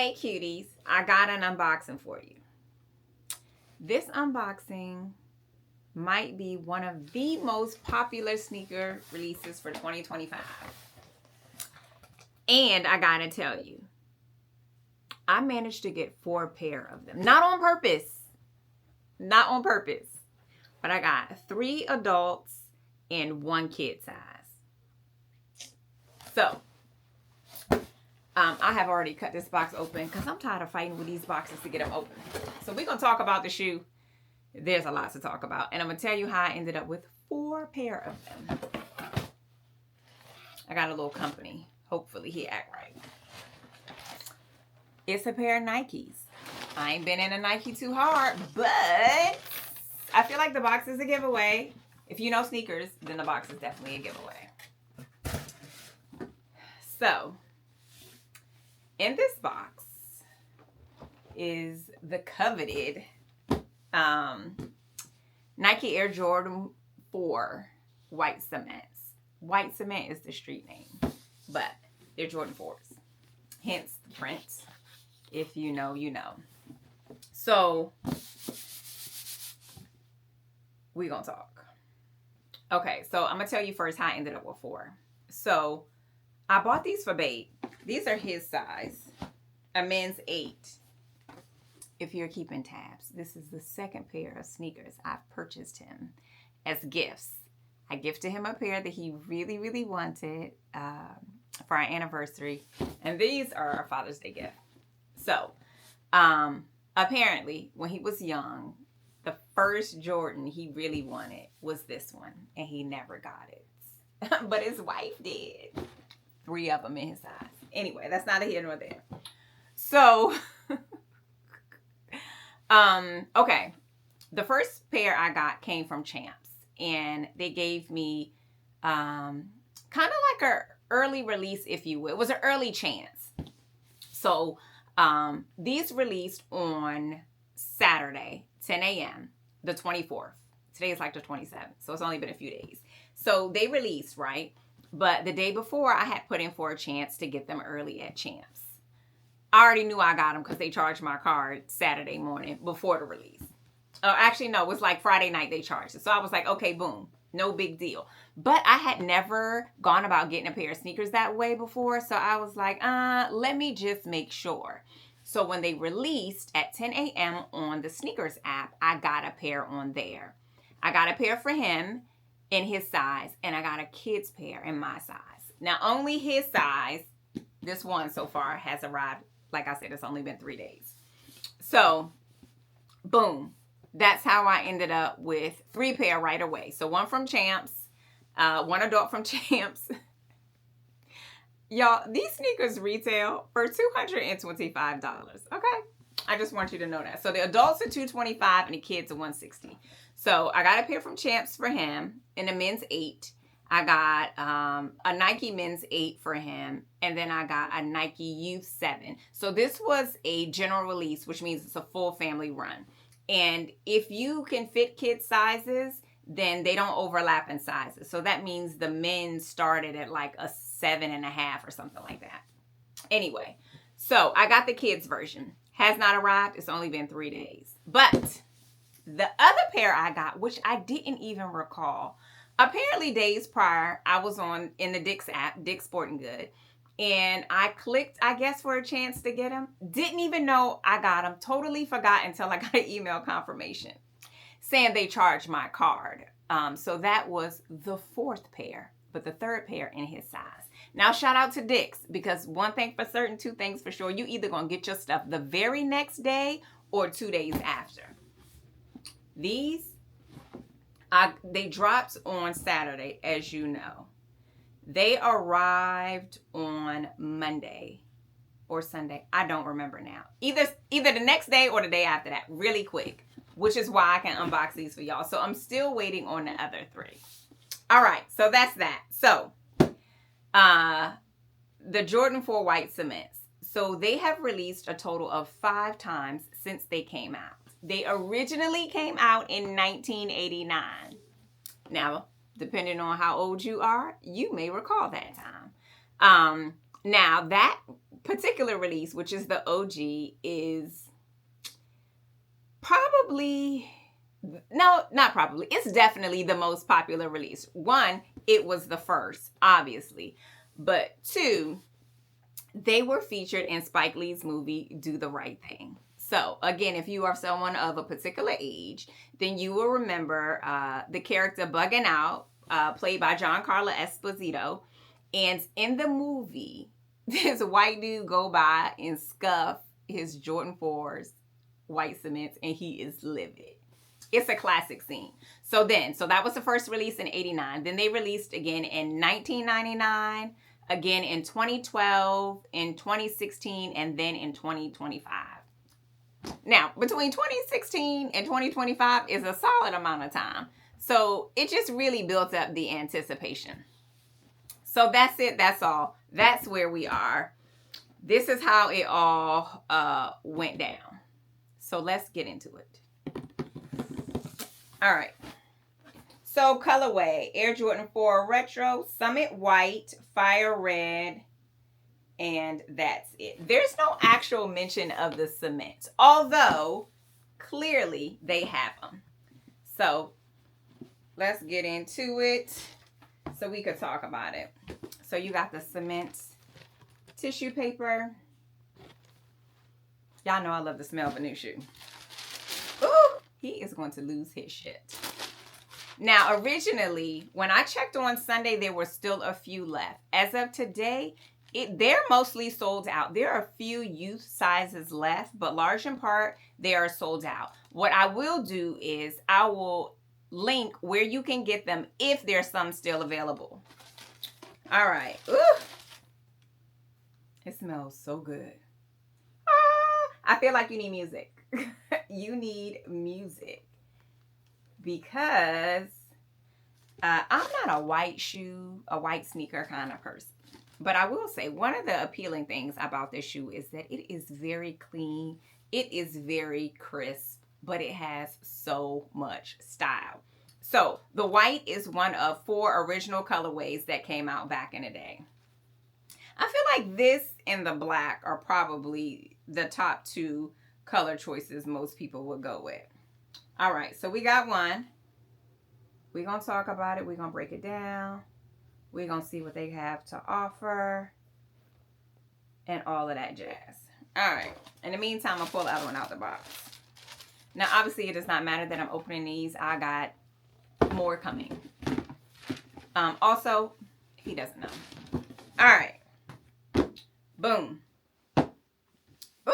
Hey cuties, I got an unboxing for you. This unboxing might be one of the most popular sneaker releases for 2025. And I gotta tell you, I managed to get 4 pair of them. Not on purpose. Not on purpose. But I got 3 adults and 1 kid size. So, I have already cut this box open because I'm tired of fighting with these boxes to get them open. So we're going to talk about the shoe. There's a lot to talk about. And I'm going to tell you how I ended up with 4 pair of them. I got a little company. Hopefully he act right. It's a pair of Nikes. I ain't been in a Nike too hard, but I feel like the box is a giveaway. If you know sneakers, then the box is definitely a giveaway. So, in this box is the coveted Nike Air Jordan 4 white cements. White cement is the street name, but they're Jordan 4s. Hence the print. If you know, you know. So, we're going to talk. Okay, so I'm going to tell you first how I ended up with 4. So, I bought these for Babe. These are his size, a men's 8. If you're keeping tabs, this is the second pair of sneakers I've purchased him as gifts. I gifted him a pair that he really, really wanted for our anniversary. And these are our Father's Day gift. So, apparently, when he was young, the first Jordan he really wanted was this one. And he never got it. But his wife did. 3 of them in his size. Anyway, that's neither here nor there. So, okay. The first pair I got came from Champs. And they gave me kind of like an early release, if you will. It was an early chance. So, these released on Saturday, 10 a.m., the 24th. Today is like the 27th. So, it's only been a few days. So, they released, right? But the day before, I had put in for a chance to get them early at Champs. I already knew I got them because they charged my card Saturday morning before the release. Actually, no, it was like Friday night they charged it. So I was like, okay, boom, no big deal. But I had never gone about getting a pair of sneakers that way before. So I was like, let me just make sure. So when they released at 10 a.m. on the sneakers app, I got a pair on there. I got a pair for him in his size, and I got a kid's pair in my size. Now, only his size, this one so far, has arrived. Like I said, it's only been 3 days. So, boom. That's how I ended up with 3 pair right away. So, 1 from Champs, 1 adult from Champs. Y'all, these sneakers retail for $225. Okay? I just want you to know that. So, the adults are $225 and the kids are $160. So, I got a pair from Champs for him in a men's 8. I got a Nike men's 8 for him. And then I got a Nike Youth 7. So, this was a general release, which means it's a full family run. And if you can fit kid sizes, then they don't overlap in sizes. So, that means the men started at like a 7.5 or something like that. Anyway, so I got the kids version. Has not arrived. It's only been 3 days. But the other pair I got, which I didn't even recall, apparently days prior, I was in the Dick's app, Dick's Sporting Good, and I clicked, I guess, for a chance to get them. Didn't even know I got them. Totally forgot until I got an email confirmation saying they charged my card. So that was the 4th pair, but the 3rd pair in his size. Now, shout out to Dick's, because one thing for certain, 2 things for sure, you either going to get your stuff the very next day or 2 days after. These, they dropped on Saturday, as you know. They arrived on Monday or Sunday. I don't remember now. Either the next day or the day after that, really quick, which is why I can unbox these for y'all. So I'm still waiting on the other 3. All right, so that's that. So, the Jordan 4 white cements. So they have released a total of 5 times since they came out. They originally came out in 1989. Now, depending on how old you are, you may recall that time. Now, that particular release, which is the OG, is probably, no, not probably, it's definitely the most popular release. One, it was the first, obviously. But two, they were featured in Spike Lee's movie, Do the Right Thing. So, again, if you are someone of a particular age, then you will remember the character Bugging Out, played by Giancarlo Esposito. And in the movie, this white dude go by and scuff his Jordan 4s, white cements, and he is livid. It's a classic scene. So that was the first release in 89. Then they released again in 1999, again in 2012, in 2016, and then in 2025. Now, between 2016 and 2025 is a solid amount of time. So it just really built up the anticipation. So that's it. That's all. That's where we are. This is how it all went down. So let's get into it. All right. So colorway, Air Jordan 4 Retro, Summit White, Fire Red, and that's it. There's no actual mention of the cements, although clearly they have them. So let's get into it so we could talk about it. So you got the cement tissue paper. Y'all know I love the smell of a new shoe. Ooh, he is going to lose his shit. Now, originally, when I checked on Sunday, there were still a few left. As of today, they're mostly sold out. There are a few youth sizes left, but large in part, they are sold out. What I will do is I will link where you can get them if there's some still available. All right. Ooh. It smells so good. I feel like you need music. You need music. Because I'm not a white sneaker kind of person. But I will say one of the appealing things about this shoe is that it is very clean. It is very crisp, but it has so much style. So the white is one of 4 original colorways that came out back in the day. I feel like this and the black are probably the top 2 color choices most people would go with. All right, so we got one. We're going to talk about it. We're going to break it down. We're going to see what they have to offer and all of that jazz. All right. In the meantime, I'll pull the other one out the box. Now, obviously, it does not matter that I'm opening these. I got more coming. Also, he doesn't know. All right. Boom. Ooh.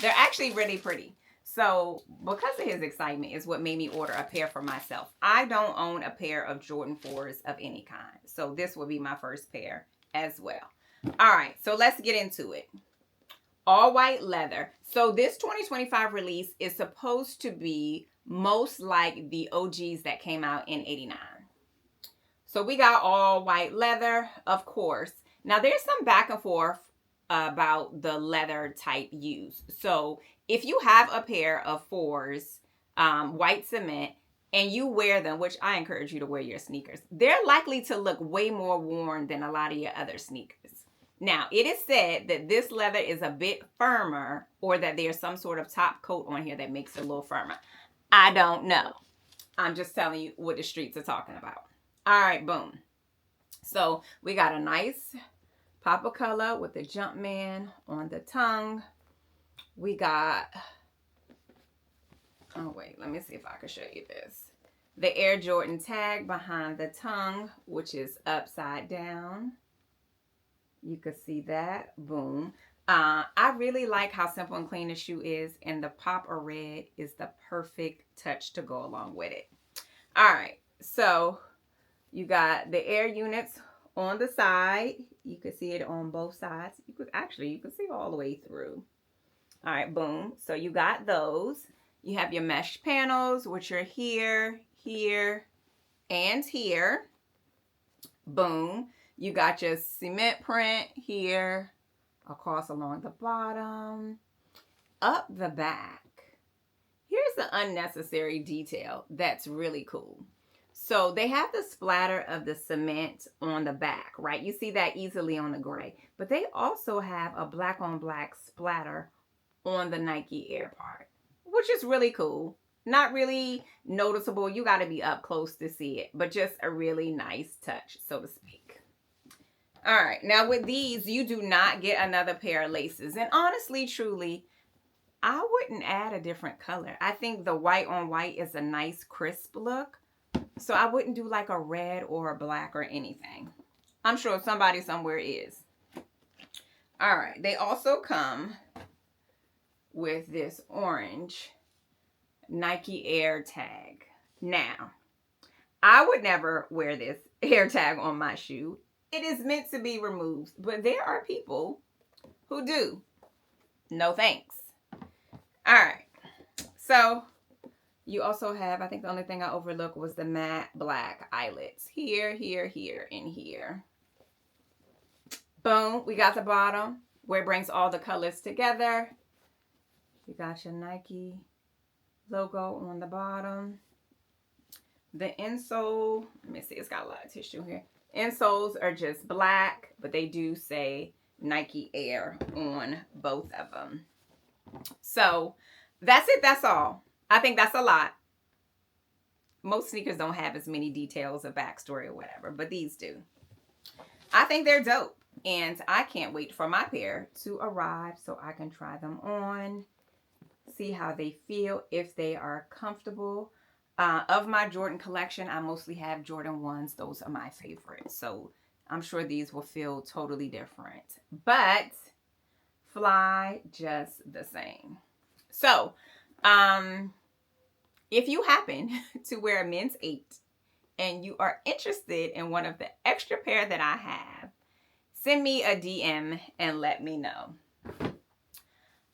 They're actually really pretty. So, because of his excitement is what made me order a pair for myself. I don't own a pair of Jordan 4s of any kind. So, this will be my first pair as well. All right, so let's get into it. All white leather. So, this 2025 release is supposed to be most like the OGs that came out in 89. So, we got all white leather, of course. Now, there's some back and forth about the leather type used. So, if you have a pair of 4s, white cement, and you wear them, which I encourage you to wear your sneakers, they're likely to look way more worn than a lot of your other sneakers. Now, it is said that this leather is a bit firmer, or that there's some sort of top coat on here that makes it a little firmer. I don't know. I'm just telling you what the streets are talking about. All right, boom. So we got a nice pop of color with the Jumpman on the tongue. We got, oh wait, let me see if I can show you this. The Air Jordan tag behind the tongue, which is upside down. You can see that, boom. I really like how simple and clean the shoe is, and the pop of red is the perfect touch to go along with it. All right, so you got the air units on the side. You can see it on both sides. You can see all the way through. All right, boom. So you got those. You have your mesh panels, which are here, here, and here. Boom. You got your cement print here, across along the bottom, up the back. Here's the unnecessary detail that's really cool. So they have the splatter of the cement on the back, right? You see that easily on the gray. But they also have a black on black splatter on the Nike Air part, which is really cool. Not really noticeable. You got to be up close to see it, but just a really nice touch, so to speak. All right, now with these, you do not get another pair of laces. And honestly, truly, I wouldn't add a different color. I think the white on white is a nice crisp look. So I wouldn't do like a red or a black or anything. I'm sure somebody somewhere is. All right, they also come with this orange Nike Air tag. Now, I would never wear this Air tag on my shoe. It is meant to be removed, but there are people who do. No thanks. All right, so you also have, I think the only thing I overlooked was the matte black eyelets. Here, here, here, and here. Boom, we got the bottom where it brings all the colors together. You got your Nike logo on the bottom. The insole, let me see, it's got a lot of tissue here. Insoles are just black, but they do say Nike Air on both of them. So that's it, that's all. I think that's a lot. Most sneakers don't have as many details of backstory or whatever, but these do. I think they're dope, and I can't wait for my pair to arrive so I can try them on, see how they feel, if they are comfortable. Of my Jordan collection, I mostly have Jordan 1s. Those are my favorites, so I'm sure these will feel totally different, but fly just the same. So, if you happen to wear a men's 8 and you are interested in one of the extra pair that I have, send me a DM and let me know.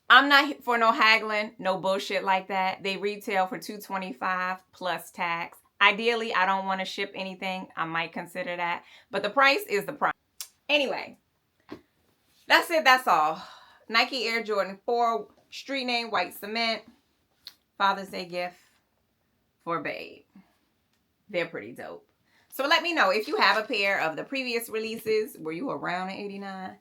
I'm not for no haggling, no bullshit like that. They retail for $225 plus tax. Ideally, I don't want to ship anything. I might consider that, but the price is the price. Anyway, that's it. That's all. Nike Air Jordan 4, street name white cement, Father's Day gift for babe. They're pretty dope. So let me know if you have a pair of the previous releases. Were you around in '89?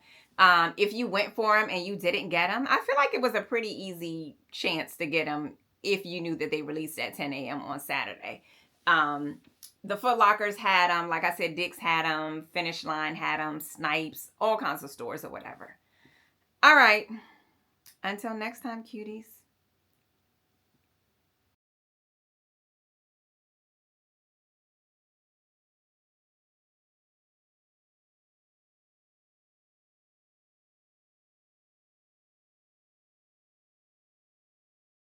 If you went for them and you didn't get them, I feel like it was a pretty easy chance to get them if you knew that they released at 10 a.m. on Saturday. The Foot Lockers had them. Like I said, Dick's had them. Finish Line had them. Snipes. All kinds of stores or whatever. All right. Until next time, cuties.